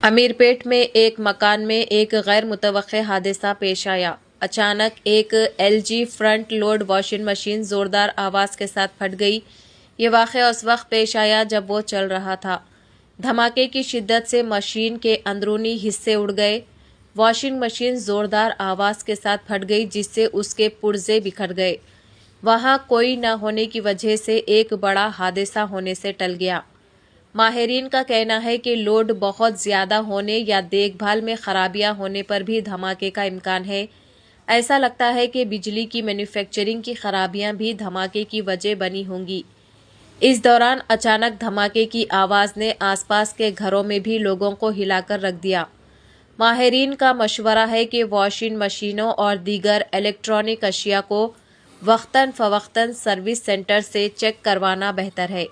अमीरपेट में एक मकान में एक गैर मुतवक्के हादसा पेश आया। अचानक एक LG front load washing machine ज़ोरदार आवाज़ के साथ फट गई। ये वाक़या उस वक्त पेश आया जब वो चल रहा था। धमाके की शिद्दत से मशीन के अंदरूनी हिस्से उड़ गए। वॉशिंग मशीन ज़ोरदार आवाज़ के साथ फट गई, जिससे उसके पुर्जे बिखर गए। वहाँ कोई न होने की वजह से एक बड़ा हादसा होने से टल गया। माहिरीन का कहना है कि लोड बहुत ज़्यादा होने या देखभाल में खराबियां होने पर भी धमाके का इम्कान है। ऐसा लगता है कि बिजली की मैन्युफैक्चरिंग की खराबियां भी धमाके की वजह बनी होंगी। इस दौरान अचानक धमाके की आवाज़ ने आसपास के घरों में भी लोगों को हिलाकर रख दिया। माहिरीन का मशवरा है कि वॉशिंग मशीनों और दीगर इलेक्ट्रॉनिक अशिया को वक्तन फ़वक्तन सर्विस सेंटर से चेक करवाना बेहतर है।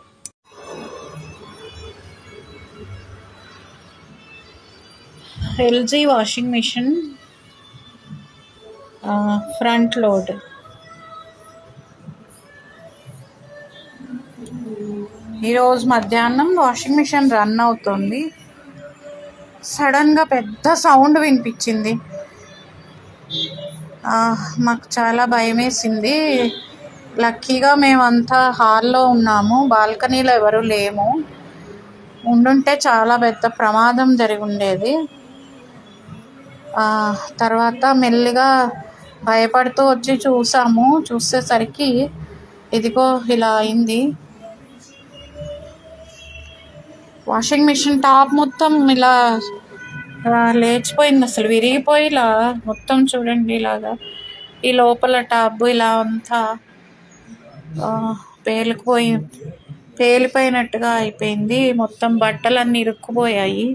LG washing machine front load. ఈరోజు మధ్యాహ్నం వాషింగ్ మిషన్ రన్ అవుతుంది. సడన్గా పెద్ద సౌండ్ వినిపించింది. మాకు చాలా భయం వేసింది. లక్కీగా మేమంతా హాల్లో ఉన్నాము, బాల్కనీలో ఎవరు లేము. ఉండుంటే చాలా పెద్ద ప్రమాదం జరిగి ఉండేది. తర్వాత మెల్లిగా భయపడుతూ వచ్చి చూసాము. చూసేసరికి ఇదిగో ఇలా అయింది. వాషింగ్ మిషన్ టాప్ మొత్తం ఇలా లేచిపోయింది, అసలు విరిగిపోయి ఇలా మొత్తం చూడండి, ఇలాగా ఈ లోపల టాప్ ఇలా అంతా పేలిపోయినట్టుగా అయిపోయింది. మొత్తం బట్టలన్నీ ఇరుక్కుపోయాయి.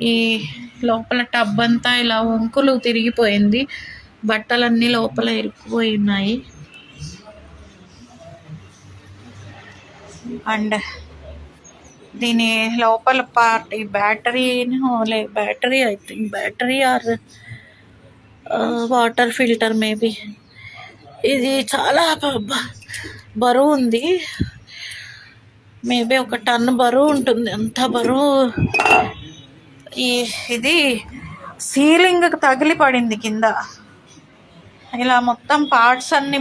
ఈ లోపల టబ్ అంతా ఇలా వంకులు తిరిగిపోయింది. బట్టలన్నీ లోపల ఇరుక్కుపోయి ఉన్నాయి. అండ్ దీని లోపల పార్ట్ ఈ battery I think battery or water filter maybe. ఇది చాలా బరువు ఉంది. మేబీ 1 టన్ను బరువు ఉంటుంది. అంత బరువు. ఇది సీలింగ్ తగిలి పడింది కింద. ఇలా మొత్తం పార్ట్స్ అన్ని